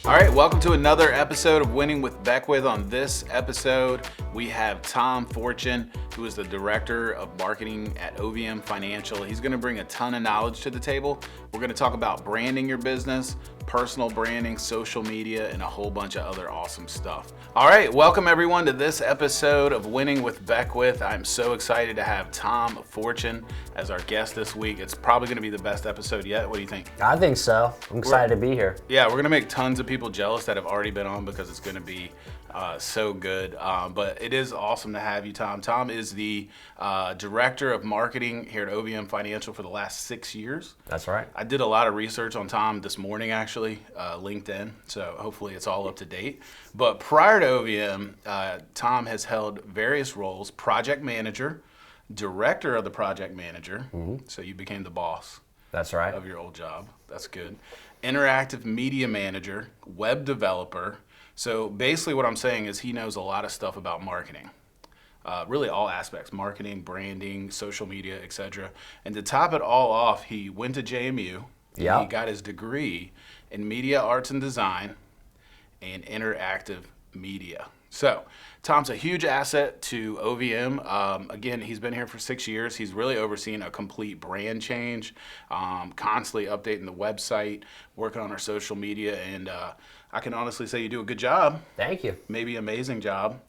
All right, welcome to another episode of Winning with Beckwith. On this episode, we have Tom Fortune, who is the Director of Marketing at OVM Financial. He's going to bring a ton of knowledge to the table. We're going to talk about branding your business, personal branding, social media, and a whole bunch of other awesome stuff. All right, welcome everyone to this episode of Winning with Beckwith. I'm so excited to have Tom Fortune as our guest this week. It's probably going to be the best episode yet. What do you think? I think so. I'm excited to be here. Yeah, we're going to make tons of people jealous that have already been on because it's going to be so good. But it is awesome to have you, Tom. Tom is the Director of Marketing here at OVM Financial for the last 6 years. That's right. I did a lot of research on Tom this morning, actually, LinkedIn, so hopefully it's all up to date. But prior to OVM, Tom has held various roles: project manager, director of the project manager, so you became the boss. That's right. Of your old job. That's good. Interactive media manager, web developer. So basically what I'm saying is he knows a lot of stuff about marketing. Really all aspects: marketing, branding, social media, etc. And to top it all off, he went to JMU. Yeah. He got his degree in media arts and design and interactive media. So Tom's a huge asset to OVM. Again, he's been here for 6 years. He's really overseen a complete brand change, constantly updating the website, working on our social media, and I can honestly say you do a good job. Thank you. Maybe amazing job.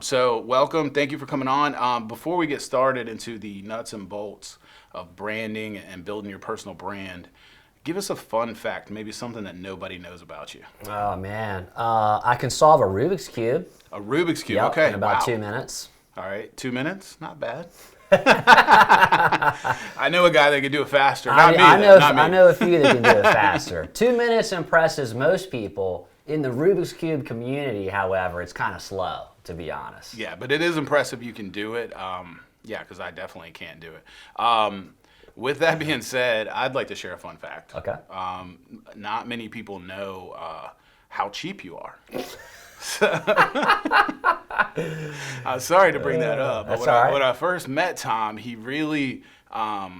So welcome. Thank you for coming on. Before we get started into the nuts and bolts of branding and building your personal brand, give us a fun fact, maybe something that nobody knows about you. Oh, man. I can solve a Rubik's Cube. A Rubik's Cube, Yep, okay. in about wow. 2 minutes. All right, 2 minutes, not bad. I know a guy that can do it faster. I know a few that can do it faster. 2 minutes impresses most people. In the Rubik's Cube community, however, it's kind of slow, to be honest. Yeah, but it is impressive you can do it. Yeah, because I definitely can't do it. With that being said, I'd like to share a fun fact. Okay. Not many people know how cheap you are. I'm sorry to bring that up, but when I first met Tom, he really, I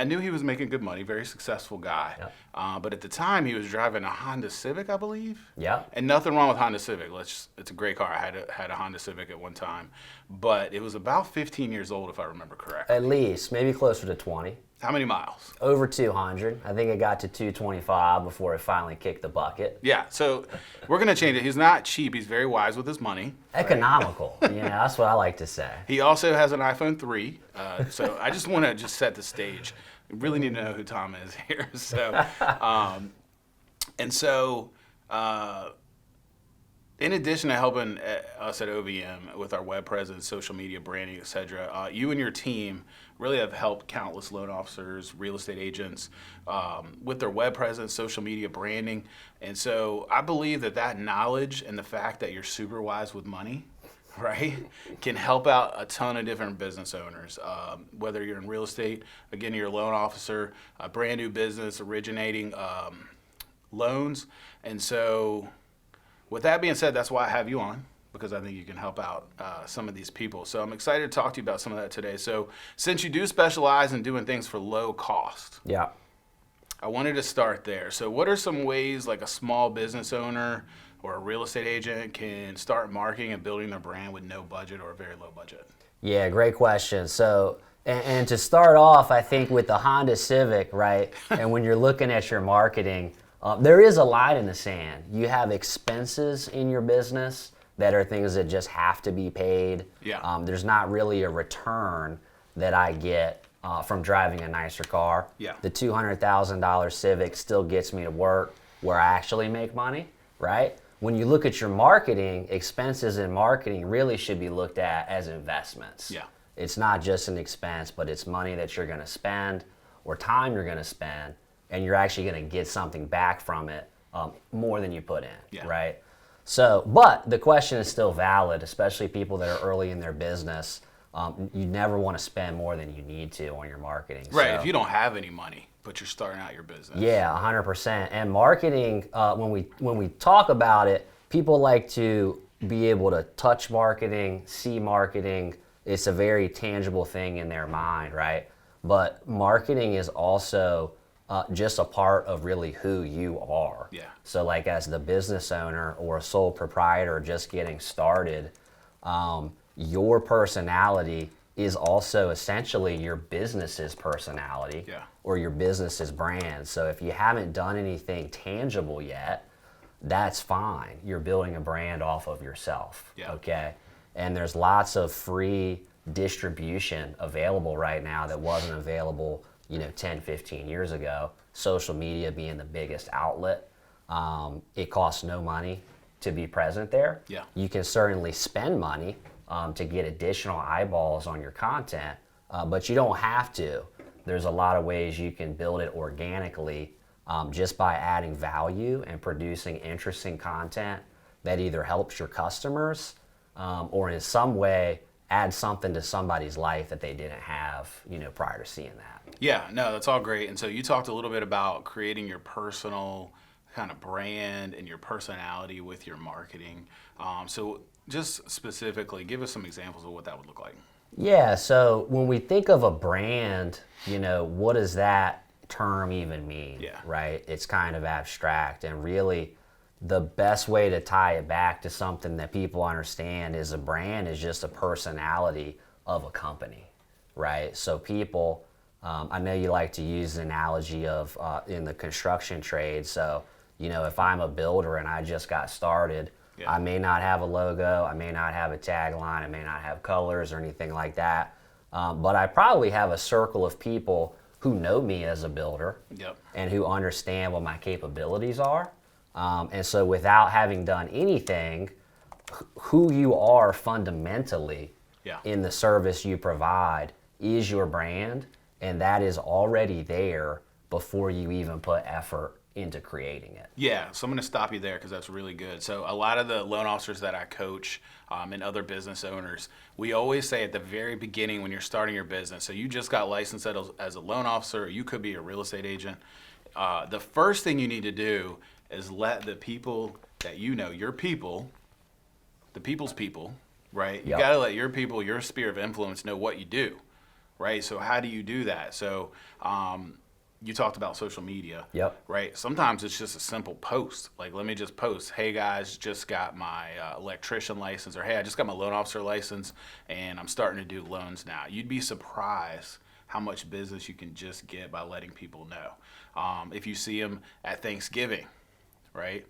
knew he was making good money, very successful guy. Yep. But at the time, he was driving a Honda Civic, I believe. Yeah. And nothing wrong with Honda Civic. It's a great car. I had a Honda Civic at one time, but it was about 15 years old, if I remember correctly. At least, maybe closer to 20. How many miles? Over 200. I think it got to 225 before it finally kicked the bucket. Yeah, so we're going to change it. He's not cheap. He's very wise with his money. Economical. Yeah, that's what I like to say. He also has an iPhone 3. So I just want to set the stage. We really need to know who Tom is here. So, in addition to helping us at OVM with our web presence, social media, branding, etc., you and your team really have helped countless loan officers, real estate agents with their web presence, social media, branding. And so I believe that knowledge and the fact that you're super wise with money, right, can help out a ton of different business owners. Whether you're in real estate, again, you're a loan officer, a brand new business, originating loans. And so with that being said, that's why I have you on, because I think you can help out some of these people. So I'm excited to talk to you about some of that today. So since you do specialize in doing things for low cost, Yeah. I wanted to start there. So what are some ways like a small business owner or a real estate agent can start marketing and building their brand with no budget or a very low budget? Yeah, great question. So, and to start off, I think with the Honda Civic, right, and when you're looking at your marketing, there is a line in the sand. You have expenses in your business that are things that just have to be paid. Yeah. There's not really a return that I get from driving a nicer car. Yeah. The $200,000 Civic still gets me to work where I actually make money, right? When you look at your marketing, expenses in marketing really should be looked at as investments. Yeah. It's not just an expense, but it's money that you're going to spend or time you're going to spend, and you're actually going to get something back from it more than you put in, right? So, but the question is still valid, especially people that are early in their business. You never want to spend more than you need to on your marketing. Right, So, if you don't have any money, but you're starting out your business. yeah, 100%. And marketing, when we talk about it, people like to be able to touch marketing, see marketing. It's a very tangible thing in their mind, right? But marketing is also just a part of really who you are. Yeah. So like as the business owner or a sole proprietor just getting started, your personality is also essentially your business's personality or your business's brand. So if you haven't done anything tangible yet, that's fine. You're building a brand off of yourself, okay? And there's lots of free distribution available right now that wasn't available 10, 15 years ago. Social media being the biggest outlet. It costs no money to be present there. Yeah. You can certainly spend money to get additional eyeballs on your content, but you don't have to. There's a lot of ways you can build it organically just by adding value and producing interesting content that either helps your customers or in some way add something to somebody's life that they didn't have, prior to seeing that. Yeah, no, that's all great. And so you talked a little bit about creating your personal kind of brand and your personality with your marketing. So just specifically, give us some examples of what that would look like. Yeah, so when we think of a brand, what does that term even mean? Yeah. Right? It's kind of abstract, and really the best way to tie it back to something that people understand is a brand is just a personality of a company, right? So people, I know you like to use the analogy of in the construction trade. So, if I'm a builder and I just got started, I may not have a logo, I may not have a tagline, I may not have colors or anything like that, but I probably have a circle of people who know me as a builder and who understand what my capabilities are. And so without having done anything, who you are fundamentally in the service you provide is your brand, and that is already there before you even put effort into creating it. Yeah, so I'm going to stop you there because that's really good. So a lot of the loan officers that I coach and other business owners, we always say at the very beginning when you're starting your business, so you just got licensed as a loan officer, or you could be a real estate agent, the first thing you need to do is let the people that your people, the people's people, right? You got to let your people, your sphere of influence know what you do, right? So how do you do that? So you talked about social media, right? Sometimes it's just a simple post. Like, let me just post, hey guys, just got my electrician license, or hey, I just got my loan officer license and I'm starting to do loans now. You'd be surprised how much business you can just get by letting people know. If you see them at Thanksgiving, right?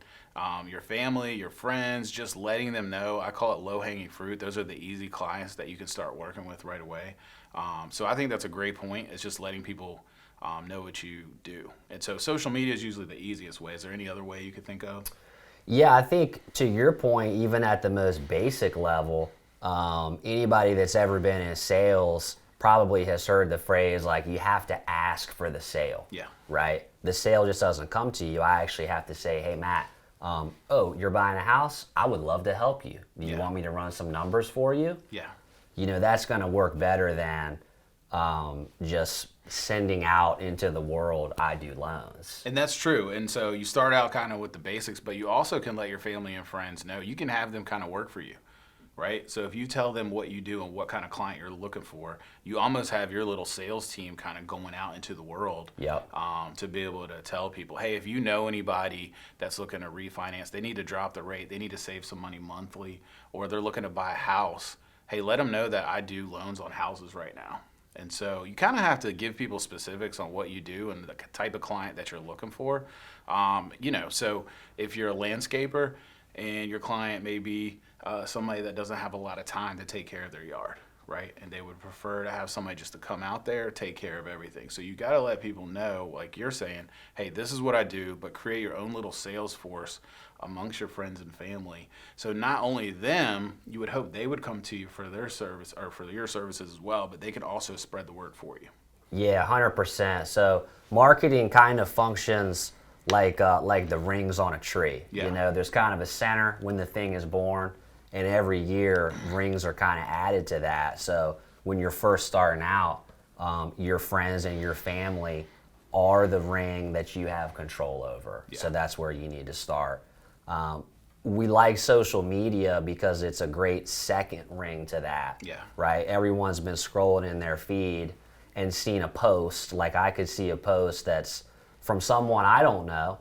Your family, your friends, just letting them know. I call it low-hanging fruit. Those are the easy clients that you can start working with right away. So I think that's a great point. It's just letting people know what you do. And so social media is usually the easiest way. Is there any other way you could think of? Yeah, I think to your point, even at the most basic level, anybody that's ever been in sales probably has heard the phrase, like, you have to ask for the sale. Yeah. Right? The sale just doesn't come to you. I actually have to say, hey, Matt, you're buying a house? I would love to help you. Do you want me to run some numbers for you? Yeah. That's going to work better than just sending out into the world, I do loans. And that's true. And so you start out kind of with the basics, but you also can let your family and friends know. You can have them kind of work for you, right? So if you tell them what you do and what kind of client you're looking for, you almost have your little sales team kind of going out into the world to be able to tell people, hey, if you know anybody that's looking to refinance, they need to drop the rate, they need to save some money monthly, or they're looking to buy a house, hey, let them know that I do loans on houses right now. And so you kind of have to give people specifics on what you do and the type of client that you're looking for. So if you're a landscaper and your client may be somebody that doesn't have a lot of time to take care of their yard, right? And they would prefer to have somebody just to come out there, take care of everything. So you got to let people know, like you're saying, hey, this is what I do, but create your own little sales force amongst your friends and family. So not only them, you would hope they would come to you for their service or for your services as well, but they could also spread the word for you. Yeah, 100%. So marketing kind of functions like the rings on a tree. There's kind of a center when the thing is born, and every year rings are kind of added to that. So when you're first starting out, your friends and your family are the ring that you have control over. So that's where you need to start. We like social media because it's a great second ring to that, right? Everyone's been scrolling in their feed and seen a post. Like, I could see a post that's from someone I don't know.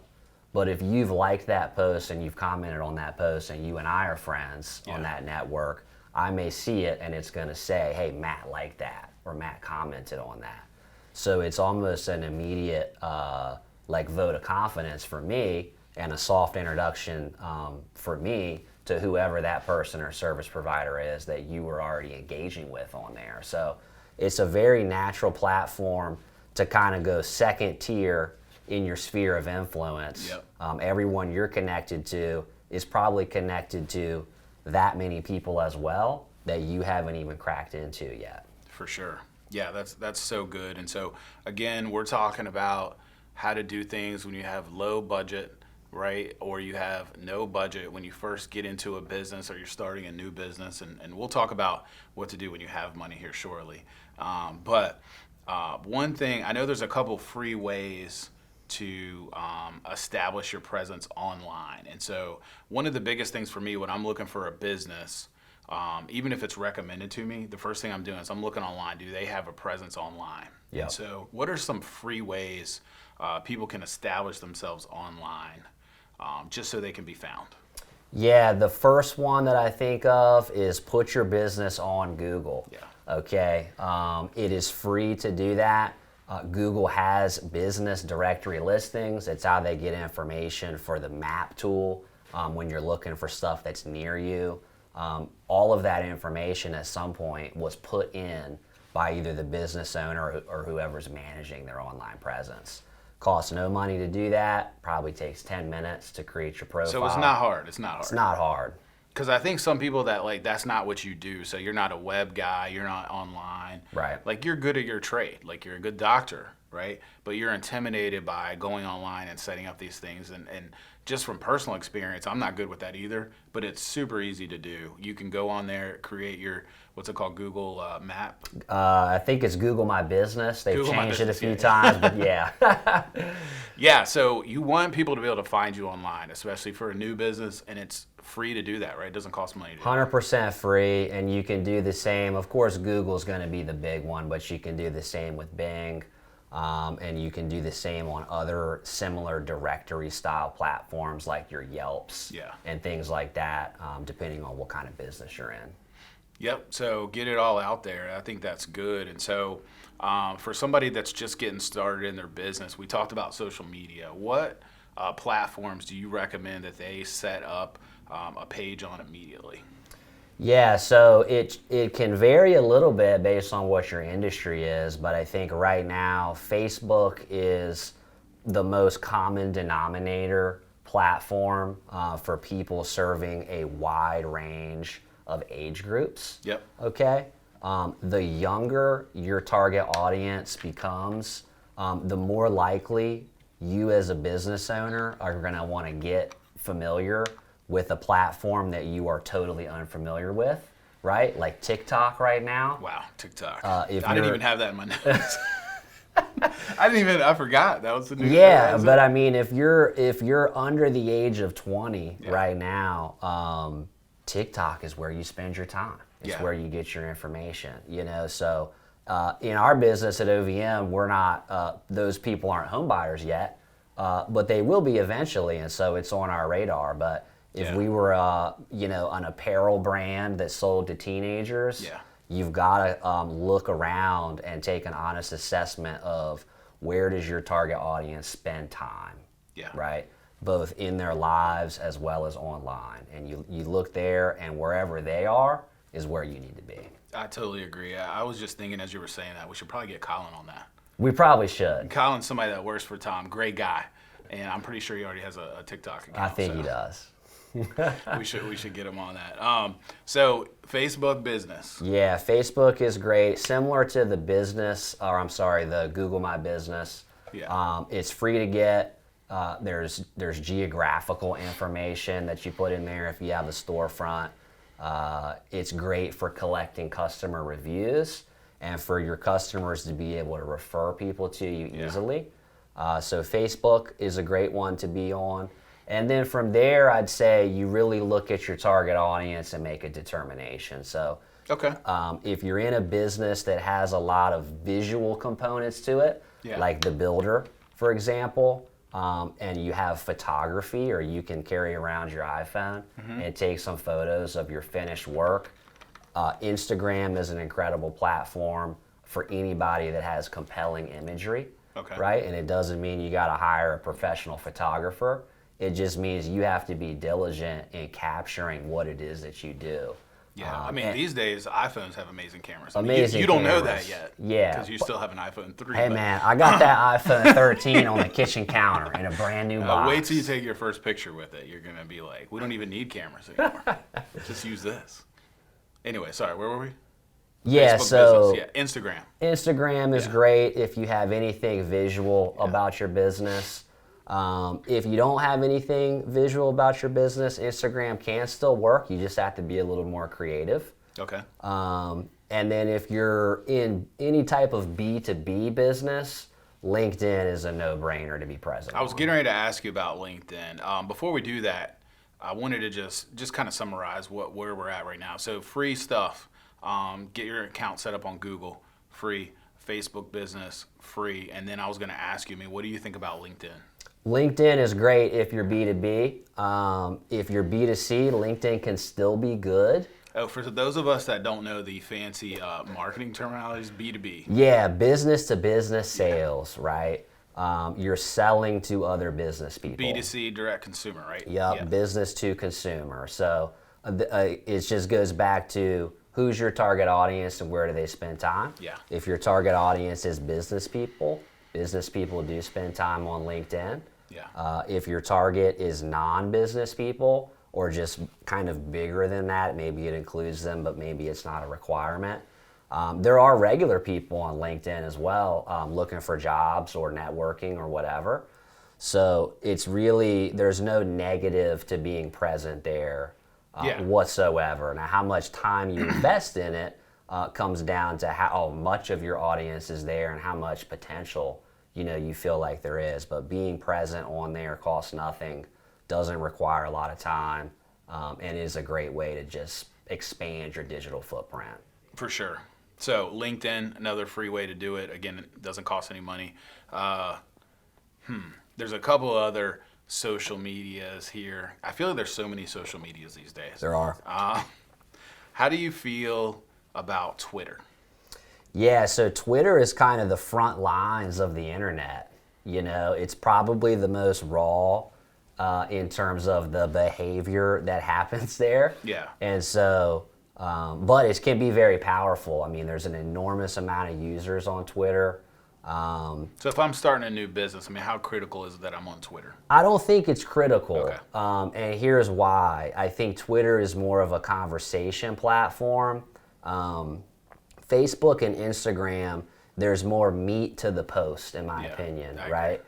But if you've liked that post and you've commented on that post and you and I are friends on that network, I may see it and it's going to say, hey, Matt liked that, or Matt commented on that. So it's almost an immediate vote of confidence for me, and a soft introduction for me to whoever that person or service provider is that you were already engaging with on there. So it's a very natural platform to kind of go second tier in your sphere of influence. Yep. Everyone you're connected to is probably connected to that many people as well that you haven't even cracked into yet. For sure. Yeah, that's so good. And so again, we're talking about how to do things when you have low budget, right? Or you have no budget when you first get into a business or you're starting a new business. And we'll talk about what to do when you have money here shortly. But one thing, I know there's a couple free ways to establish your presence online. And so one of the biggest things for me when I'm looking for a business, even if it's recommended to me, the first thing I'm doing is I'm looking online. Do they have a presence online? Yeah. And so what are some free ways people can establish themselves online just so they can be found? Yeah, the first one that I think of is put your business on Google. Yeah. Okay, it is free to do that. Google has business directory listings. It's how they get information for the map tool when you're looking for stuff that's near you. All of that information at some point was put in by either the business owner or whoever's managing their online presence. Costs no money to do that. Probably takes 10 minutes to create your profile. So it's not hard. It's not hard. It's not hard. Because I think some people that that's not what you do. So you're not a web guy. You're not online. Right. Like you're good at your trade. Like you're a good doctor, right? But you're intimidated by going online and setting up these things. And just from personal experience, I'm not good with that either. But it's super easy to do. You can go on there, create your, what's it called, Google Map? I think it's Google My Business. They've Google My changed it a Business, few times, but yeah. Yeah, so you want people to be able to find you online, especially for a new business, and it's free to do that, right? It doesn't cost money to do 100% free, and you can do the same. Of course, Google's going to be the big one, but you can do the same with Bing, and you can do the same on other similar directory-style platforms like your Yelps and things like that, depending on what kind of business you're in. Yep, so get it all out there. I think that's good. And so for somebody that's just getting started in their business, we talked about social media. What platforms do you recommend that they set up a page on immediately? Yeah, so it can vary a little bit based on what your industry is, but I think right now Facebook is the most common denominator platform for people serving a wide range of age groups. Yep. Okay. The younger your target audience becomes, the more likely you as a business owner are going to want to get familiar with a platform that you are totally unfamiliar with, right? Like TikTok right now. Wow, TikTok. I didn't even have that in my notes. I forgot. That was the new. Yeah, but I mean, if you're under the age of 20 right now, TikTok is where you spend your time. It's where you get your information, you know. So in our business at OVM, we're not, those people aren't home buyers yet, but they will be eventually, and so it's on our radar. But if we were, an apparel brand that sold to teenagers, you've got to look around and take an honest assessment of where does your target audience spend time, right? Both in their lives as well as online. And you look there, and wherever they are is where you need to be. I totally agree. I was just thinking as you were saying that, we should probably get Colin on that. We probably should. Colin's somebody that works for Tom, great guy. And I'm pretty sure he already has a TikTok account. I think he does. we should get him on that. So Facebook business. Yeah, Facebook is great. Similar to the the Google My Business. Yeah. It's free to get. There's geographical information that you put in there if you have a storefront. It's great for collecting customer reviews and for your customers to be able to refer people to you easily. So Facebook is a great one to be on. And then from there, I'd say you really look at your target audience and make a determination. So if you're in a business that has a lot of visual components to it, like the builder, for example, and you have photography, or you can carry around your iPhone and take some photos of your finished work, Instagram is an incredible platform for anybody that has compelling imagery, right? And it doesn't mean you got to hire a professional photographer. It just means you have to be diligent in capturing what it is that you do. Yeah, I mean, these days, iPhones have amazing cameras. Amazing you don't cameras. know that yet. Yeah. Because you still have an iPhone 3. Hey, man, I got that iPhone 13 on the kitchen counter in a brand new box. Wait till you take your first picture with it. You're going to be like, we don't even need cameras anymore. Just use this. Anyway, sorry, where were we? Yeah, Facebook so business. Yeah, Instagram. Instagram is great if you have anything visual about your business. If you don't have anything visual about your business, Instagram can still work. You just have to be a little more creative. Okay. And then if you're in any type of B2B business, LinkedIn is a no-brainer to be present. I was getting ready to ask you about LinkedIn. Before we do that, I wanted to just kind of summarize where we're at right now. So free stuff. Get your account set up on Google, free. Facebook business, free. And then I was going to ask you, what do you think about LinkedIn? LinkedIn is great if you're B2B. If you're B2C, LinkedIn can still be good. Oh, for those of us that don't know the fancy marketing terminologies, B2B. Yeah, business to business sales, right? You're selling to other business people. B2C, direct consumer, right? Yep, business to consumer. So it just goes back to who's your target audience and where do they spend time? Yeah. If your target audience is business people do spend time on LinkedIn. Yeah. If your target is non-business people or just kind of bigger than that, maybe it includes them, but maybe it's not a requirement. There are regular people on LinkedIn as well looking for jobs or networking or whatever. So it's really, there's no negative to being present there whatsoever. Now, how much time you invest in it comes down to how much of your audience is there and how much potential you feel like there is. But being present on there costs nothing, doesn't require a lot of time, and is a great way to just expand your digital footprint. For sure. So LinkedIn, another free way to do it. Again, it doesn't cost any money. There's a couple other social medias here. I feel like there's so many social medias these days. There are. How do you feel about Twitter? Yeah, so Twitter is kind of the front lines of the internet. It's probably the most raw in terms of the behavior that happens there. Yeah. And so, but it can be very powerful. I mean, there's an enormous amount of users on Twitter. So if I'm starting a new business, how critical is it that I'm on Twitter? I don't think it's critical. Okay. And here's why. I think Twitter is more of a conversation platform. Facebook and Instagram, there's more meat to the post, in my opinion, right?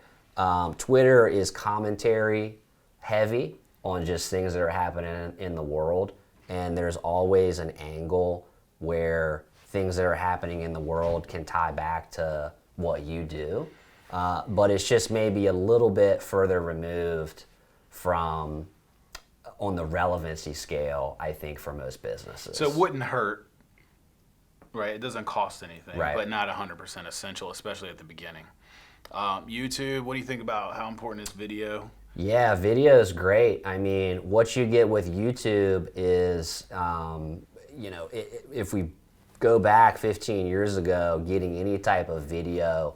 Twitter is commentary heavy on just things that are happening in the world. And there's always an angle where things that are happening in the world can tie back to what you do. But it's just maybe a little bit further removed from on the relevancy scale, I think, for most businesses. So it wouldn't hurt, right? It doesn't cost anything, right, but not 100% essential, especially at the beginning. YouTube, what do you think about how important is video? Yeah, video is great. What you get with YouTube is, if we go back 15 years ago, getting any type of video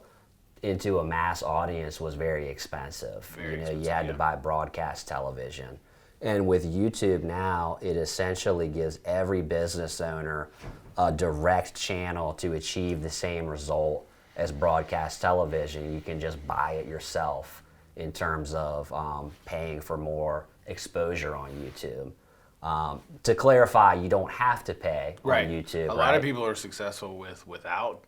into a mass audience was very expensive. You had to buy broadcast television. And with YouTube now, it essentially gives every business owner a direct channel to achieve the same result as broadcast television. You can just buy it yourself in terms of paying for more exposure on YouTube. To clarify, you don't have to pay on YouTube. A lot of people are successful without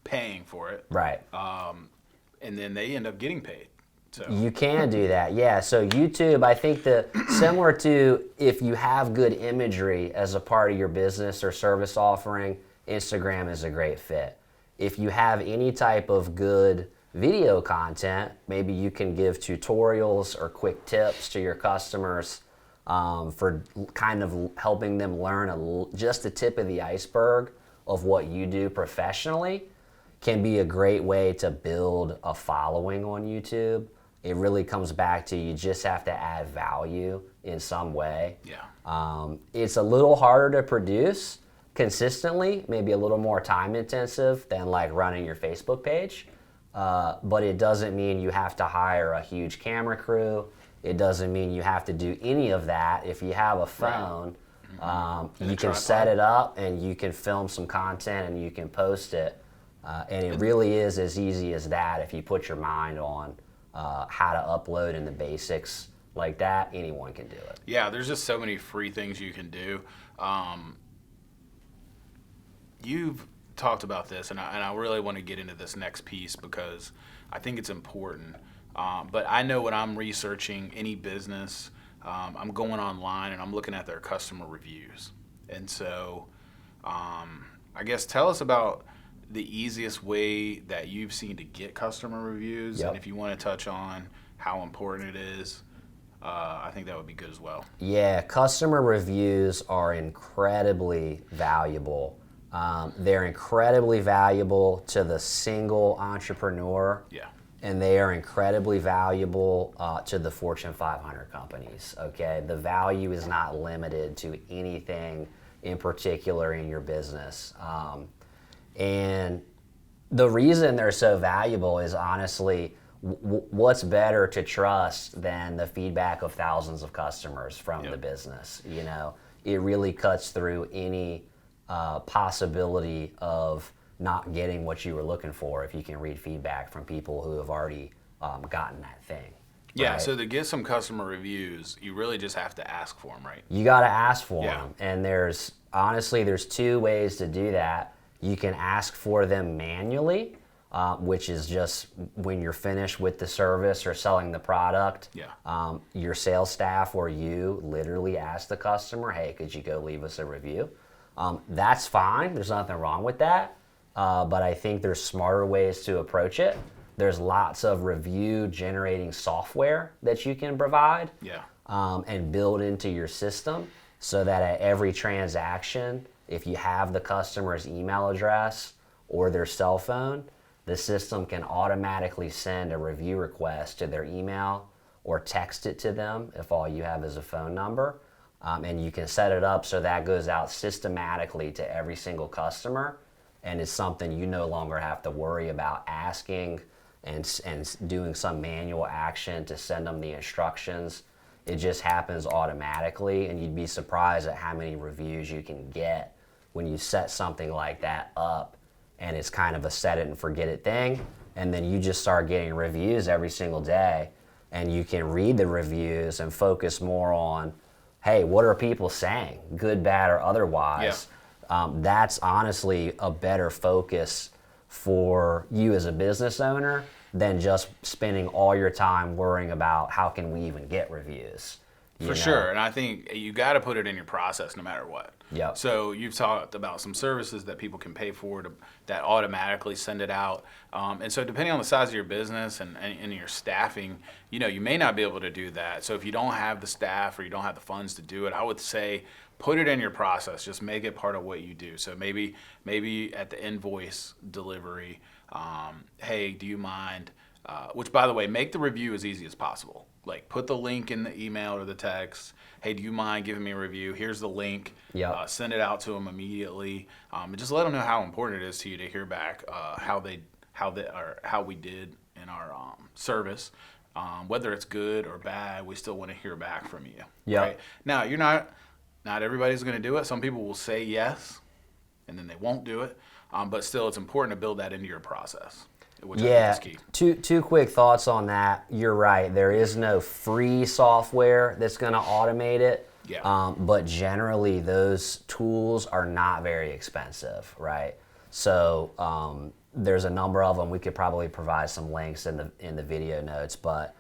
paying for it. Right. And then they end up getting paid. So. You can do that, yeah. So YouTube, I think similar to if you have good imagery as a part of your business or service offering, Instagram is a great fit. If you have any type of good video content, maybe you can give tutorials or quick tips to your customers for kind of helping them learn just the tip of the iceberg of what you do professionally. can be a great way to build a following on YouTube. It really comes back to you just have to add value in some way. Yeah. It's a little harder to produce consistently, maybe a little more time intensive than like running your Facebook page. But it doesn't mean you have to hire a huge camera crew. It doesn't mean you have to do any of that. If you have a phone, you can set it up and you can film some content and you can post it. And it really is as easy as that. If you put your mind on how to upload and the basics like that, anyone can do it. Yeah, there's just so many free things you can do. You've talked about this, and I really want to get into this next piece because I think it's important. But I know when I'm researching any business, I'm going online and I'm looking at their customer reviews. And so I guess tell us about the easiest way that you've seen to get customer reviews. Yep. And if you want to touch on how important it is, I think that would be good as well. Yeah, customer reviews are incredibly valuable. They're incredibly valuable to the single entrepreneur. Yeah. And they are incredibly valuable to the Fortune 500 companies, okay? The value is not limited to anything in particular in your business. And the reason they're so valuable is honestly, what's better to trust than the feedback of thousands of customers from the business? You know, it really cuts through any possibility of not getting what you were looking for if you can read feedback from people who have already gotten that thing. Yeah, right? so to get some customer reviews, you really just have to ask for them, right? You got to ask for Yeah. them. And there's two ways to do that. You can ask for them manually, which is just when you're finished with the service or selling the product. Yeah. Your sales staff or you literally ask the customer, hey, could you go leave us a review? That's fine. There's nothing wrong with that. But I think there's smarter ways to approach it. There's lots of review generating software that you can provide and build into your system so that at every transaction, if you have the customer's email address or their cell phone, the system can automatically send a review request to their email or text it to them if all you have is a phone number. And you can set it up so that goes out systematically to every single customer. And it's something you no longer have to worry about asking and doing some manual action to send them the instructions. It just happens automatically, and you'd be surprised at how many reviews you can get when you set something like that up, and it's kind of a set it and forget it thing, and then you just start getting reviews every single day, and you can read the reviews and focus more on, hey, what are people saying, good, bad, or otherwise? That's honestly a better focus for you as a business owner than just spending all your time worrying about how can we even get reviews. For sure, and I think you got to put it in your process no matter what. Yep. So you've talked about some services that people can pay for that automatically send it out. And so depending on the size of your business and your staffing, you may not be able to do that. So if you don't have the staff or you don't have the funds to do it, I would say put it in your process. Just make it part of what you do. So maybe at the invoice delivery, hey, do you mind? Which, by the way, make the review as easy as possible. Like, put the link in the email or the text. Hey, do you mind giving me a review? Here's the link. Yep. Send it out to them immediately. And just let them know how important it is to you to hear back how we did in our service. Whether it's good or bad, we still want to hear back from you. Yep. Right? Now, not everybody's going to do it. Some people will say yes, and then they won't do it. But still, it's important to build that into your process. Which I think is key. Two quick thoughts on that. You're right. There is no free software that's going to automate it. Yeah. But generally, those tools are not very expensive, right? So there's a number of them. We could probably provide some links in the video notes, but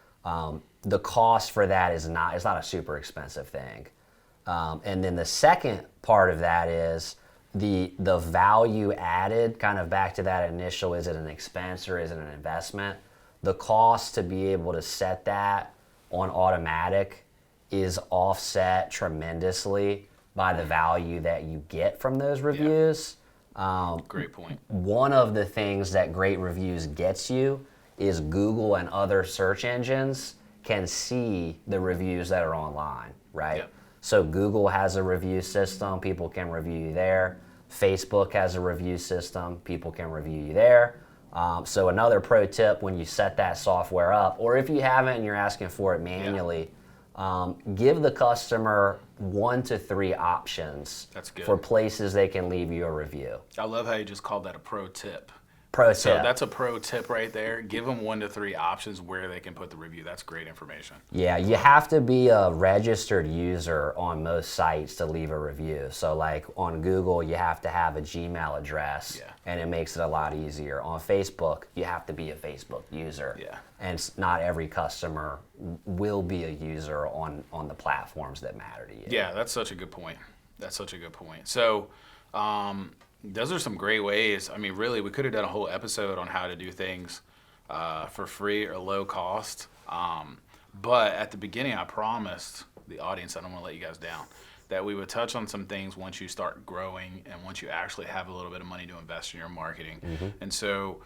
the cost for that it's not a super expensive thing. And then the second part of that is the value added, kind of back to that initial, is it an expense or is it an investment? The cost to be able to set that on automatic is offset tremendously by the value that you get from those reviews. Great point. One of the things that great reviews gets you is Google and other search engines can see the reviews that are online, right? Yep. So Google has a review system, people can review you there. Facebook has a review system, people can review you there. So another pro tip when you set that software up, or if you haven't and you're asking for it manually, give the customer 1 to 3 options for places they can leave you a review. I love how you just called that a pro tip. Pro tip. So that's a pro tip right there. Give them 1 to 3 options where they can put the review. That's great information. Yeah, you have to be a registered user on most sites to leave a review. So like on Google, you have to have a Gmail address, and it makes it a lot easier. On Facebook, you have to be a Facebook user. Yeah. And not every customer will be a user on the platforms that matter to you. Yeah, that's such a good point. So, those are some great ways. I mean, really, we could have done a whole episode on how to do things for free or low cost. But at the beginning, I promised the audience, I don't want to let you guys down, that we would touch on some things once you start growing and once you actually have a little bit of money to invest in your marketing. Mm-hmm. And so,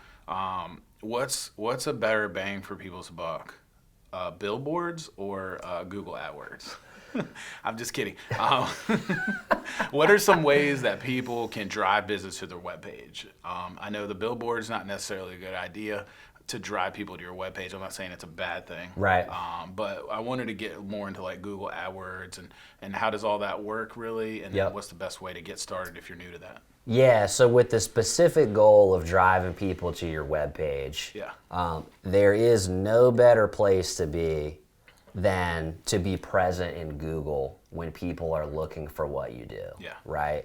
what's a better bang for people's buck? Billboards or Google AdWords? I'm just kidding. What are some ways that people can drive business to their webpage? I know the billboard's not necessarily a good idea to drive people to your webpage. I'm not saying it's a bad thing. Right. But I wanted to get more into like Google AdWords and how does all that work really? And then what's the best way to get started if you're new to that? Yeah, so with the specific goal of driving people to your webpage, there is no better place to be than to be present in Google when people are looking for what you do, right?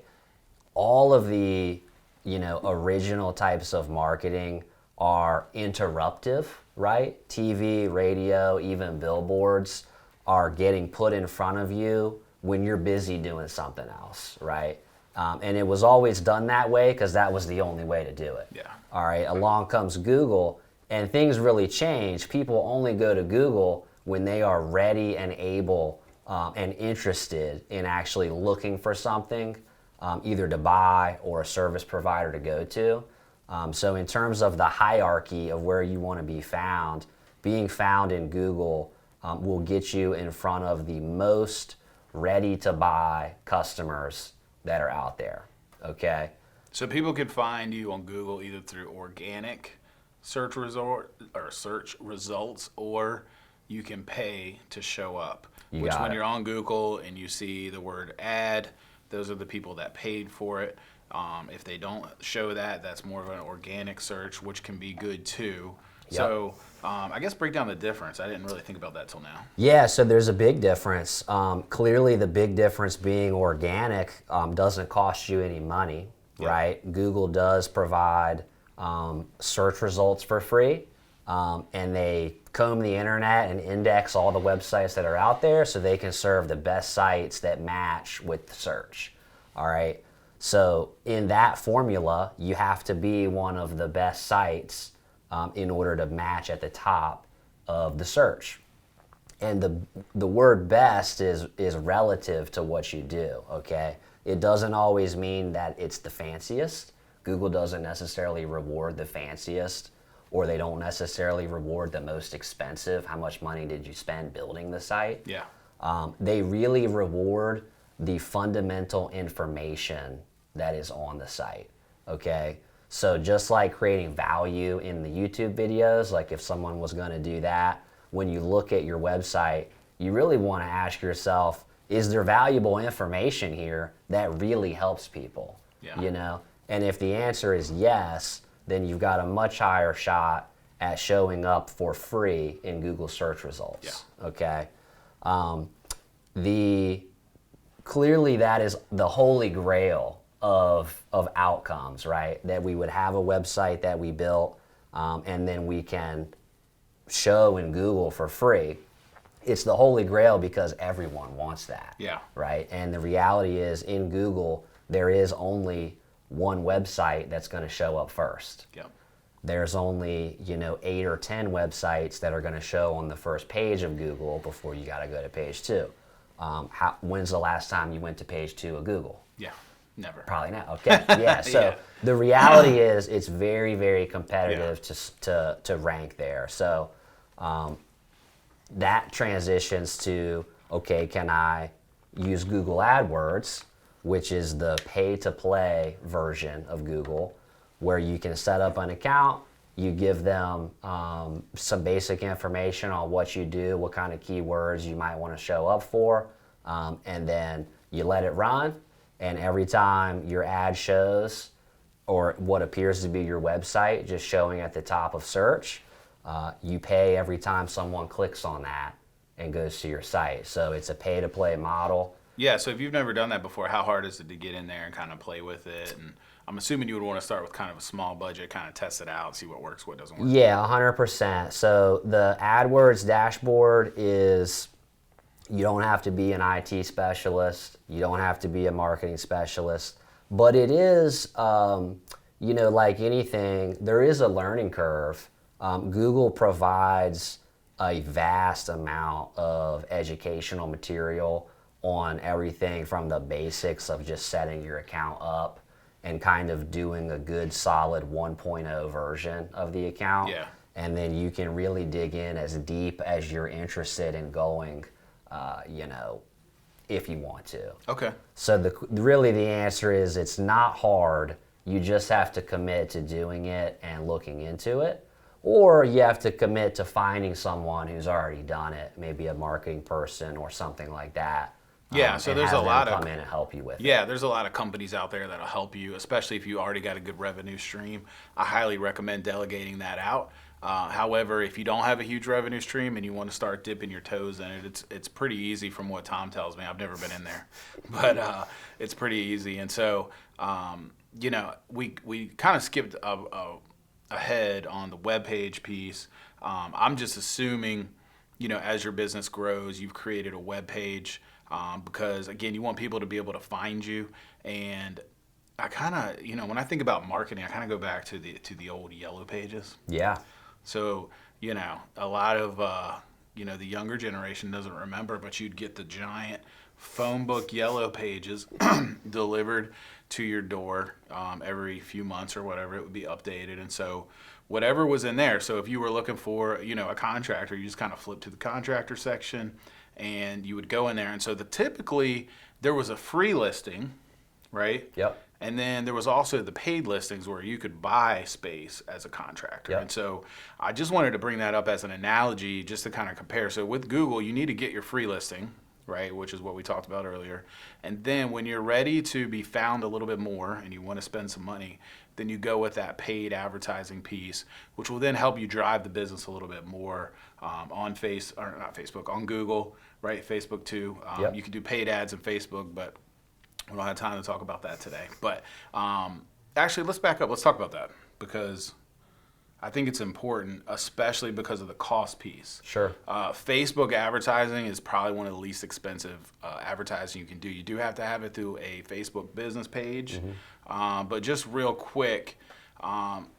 All of the, original types of marketing are interruptive, right? TV, radio, even billboards are getting put in front of you when you're busy doing something else, right? And it was always done that way because that was the only way to do it. Yeah. All right, along comes Google, and things really change. People only go to Google when they are ready and able and interested in actually looking for something, either to buy or a service provider to go to. So in terms of the hierarchy of where you want to be found, being found in Google will get you in front of the most ready to buy customers that are out there, okay? So people could find you on Google either through organic search results, or you can pay to show up. When you're on Google and you see the word ad, those are the people that paid for it. If they don't show that, that's more of an organic search, which can be good too. Yep. So I guess break down the difference. I didn't really think about that till now. Yeah, so there's a big difference. Clearly the big difference being organic doesn't cost you any money, right? Google does provide search results for free, and they comb the internet and index all the websites that are out there so they can serve the best sites that match with the search, all right? So in that formula, you have to be one of the best sites in order to match at the top of the search. And the word best is relative to what you do, okay? It doesn't always mean that it's the fanciest. Google doesn't necessarily reward the fanciest, or they don't necessarily reward the most expensive. How much money did you spend building the site? Yeah. They really reward the fundamental information that is on the site, okay? So just like creating value in the YouTube videos, like if someone was gonna do that, when you look at your website, you really wanna ask yourself, is there valuable information here that really helps people? Yeah. And if the answer is yes, then you've got a much higher shot at showing up for free in Google search results, okay? Clearly that is the holy grail of outcomes, right? That we would have a website that we built and then we can show in Google for free. It's the holy grail because everyone wants that, right? And the reality is in Google, there is only one website that's going to show up first. Yep. There's only 8 or 10 websites that are going to show on the first page of Google before you got to go to page 2. When's the last time you went to page 2 of Google? Yeah. Never. Probably not. Okay. Yeah. So Yeah. the reality is it's very, very competitive to rank there. So that transitions to, okay, can I use Google AdWords, which is the pay-to-play version of Google, where you can set up an account, you give them some basic information on what you do, what kind of keywords you might want to show up for, and then you let it run, and every time your ad shows, or what appears to be your website just showing at the top of search, you pay every time someone clicks on that and goes to your site. So it's a pay-to-play model. Yeah, so if you've never done that before, how hard is it to get in there and kind of play with it? And I'm assuming you would want to start with kind of a small budget, kind of test it out, see what works, what doesn't work. Yeah, 100%. So the AdWords Dashboard is, you don't have to be an IT specialist, you don't have to be a marketing specialist, but it is, like anything, there is a learning curve. Google provides a vast amount of educational material on everything from the basics of just setting your account up and kind of doing a good solid 1.0 version of the account. Yeah. And then you can really dig in as deep as you're interested in going, if you want to. Okay. So really the answer is it's not hard. You just have to commit to doing it and looking into it. Or you have to commit to finding someone who's already done it, maybe a marketing person or something like that. Yeah, so and there's have a them lot of come in and help you with it. Yeah, there's a lot of companies out there that'll help you, especially if you already got a good revenue stream. I highly recommend delegating that out. However, if you don't have a huge revenue stream and you want to start dipping your toes in it, it's pretty easy from what Tom tells me. I've never been in there, but it's pretty easy. And so, we kind of skipped ahead on the webpage piece. I'm just assuming, as your business grows, you've created a webpage. Because again, you want people to be able to find you, and I kind of, when I think about marketing, I kind of go back to the old yellow pages. Yeah. So, a lot of, the younger generation doesn't remember, but you'd get the giant phone book yellow pages delivered to your door every few months or whatever. It would be updated, and so whatever was in there. So if you were looking for, a contractor, you just kind of flip to the contractor section, and you would go in there. And so typically there was a free listing, right? Yep. And then there was also the paid listings where you could buy space as a contractor. Yep. And so I just wanted to bring that up as an analogy just to kind of compare. So with Google, you need to get your free listing, right, which is what we talked about earlier. And then when you're ready to be found a little bit more and you want to spend some money, then you go with that paid advertising piece, which will then help you drive the business a little bit more on on Google, right? Facebook too. Yep. You can do paid ads in Facebook, but we don't have time to talk about that today. But actually, let's back up. Let's talk about that because I think it's important, especially because of the cost piece. Sure. Facebook advertising is probably one of the least expensive advertising you can do. You do have to have it through a Facebook business page. Mm-hmm. But just real quick,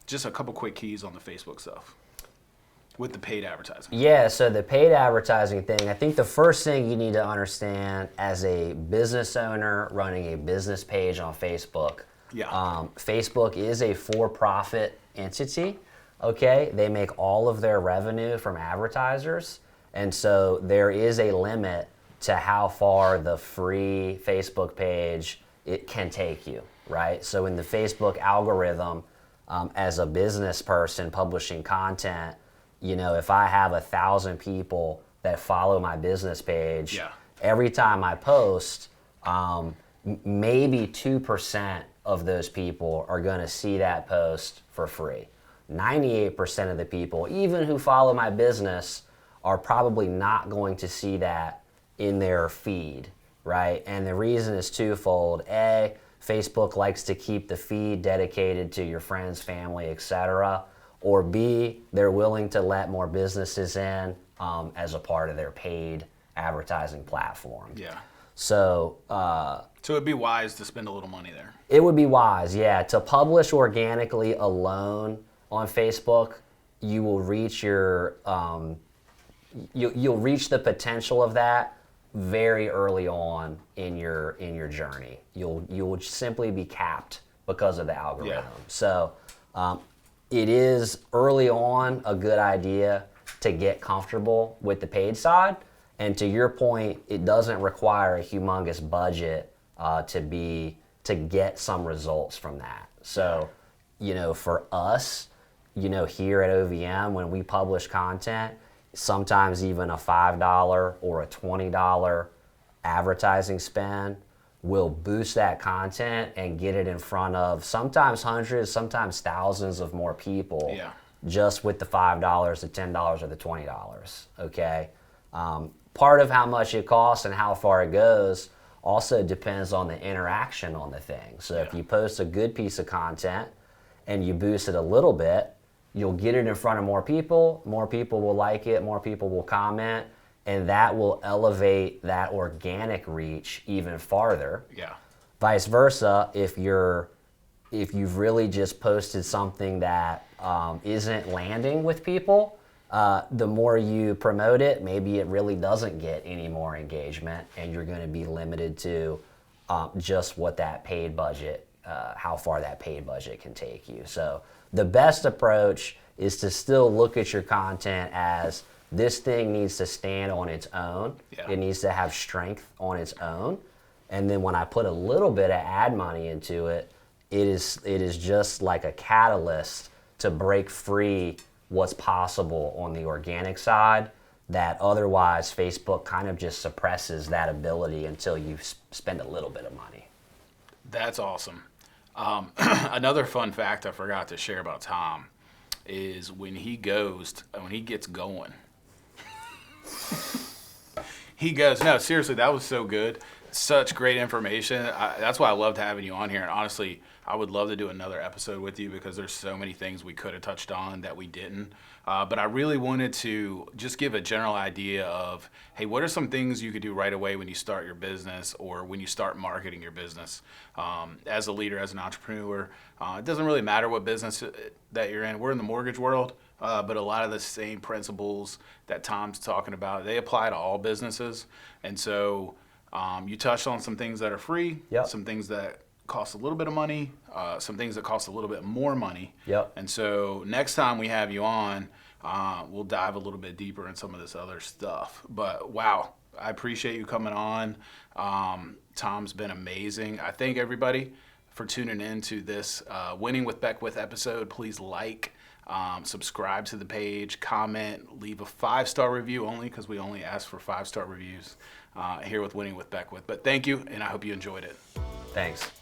just a couple quick keys on the Facebook stuff with the paid advertising. Yeah, so the paid advertising thing, I think the first thing you need to understand as a business owner running a business page on Facebook, Facebook is a for-profit entity. Okay, they make all of their revenue from advertisers, and so there is a limit to how far the free Facebook page it can take you, right? So in the Facebook algorithm, as a business person publishing content, if I have 1,000 people that follow my business page, every time I post, maybe 2% of those people are going to see that post for free. 98% of the people, even who follow my business, are probably not going to see that in their feed, right? And the reason is twofold. A, Facebook likes to keep the feed dedicated to your friends, family, etc. Or B, they're willing to let more businesses in as a part of their paid advertising platform. Yeah. So it'd be wise to spend a little money there. It would be wise, yeah. To publish organically alone on Facebook, you will reach your you'll reach the potential of that very early on in your journey. You'll simply be capped because of the algorithm. Yeah. So it is early on a good idea to get comfortable with the paid side. And to your point, it doesn't require a humongous budget to get some results from that. So, for us, here at OVM, when we publish content, sometimes even a $5 or a $20 advertising spend will boost that content and get it in front of sometimes hundreds, sometimes thousands of more people. Yeah. Just with the $5, the $10, or the $20. Okay. Part of how much it costs and how far it goes also depends on the interaction on the thing. So if you post a good piece of content and you boost it a little bit, you'll get it in front of more people will like it, more people will comment, and that will elevate that organic reach even farther. Yeah. Vice versa, if you've really just posted something that isn't landing with people, the more you promote it, maybe it really doesn't get any more engagement, and you're going to be limited to just what that paid budget, how far that paid budget can take you. So the best approach is to still look at your content as this thing needs to stand on its own. Yeah. It needs to have strength on its own. And then when I put a little bit of ad money into it, it is just like a catalyst to break free what's possible on the organic side that otherwise Facebook kind of just suppresses that ability until you spend a little bit of money. That's awesome. Another fun fact I forgot to share about Tom is when he gets going, he goes, no, seriously, that was so good. Such great information. That's why I loved having you on here. And honestly, I would love to do another episode with you because there's so many things we could have touched on that we didn't. But I really wanted to just give a general idea of, hey, what are some things you could do right away when you start your business or when you start marketing your business? As a leader, as an entrepreneur, it doesn't really matter what business that you're in. We're in the mortgage world, but a lot of the same principles that Tom's talking about, they apply to all businesses. And so you touched on some things that are free, Yep. some things that cost a little bit of money, some things that cost a little bit more money. Yep. And so next time we have you on, we'll dive a little bit deeper in some of this other stuff. But wow, I appreciate you coming on. Tom's been amazing. I thank everybody for tuning in to this Winning with Beckwith episode. Please like, subscribe to the page, comment, leave a 5-star review only because we only ask for 5-star reviews here with Winning with Beckwith. But thank you, and I hope you enjoyed it. Thanks.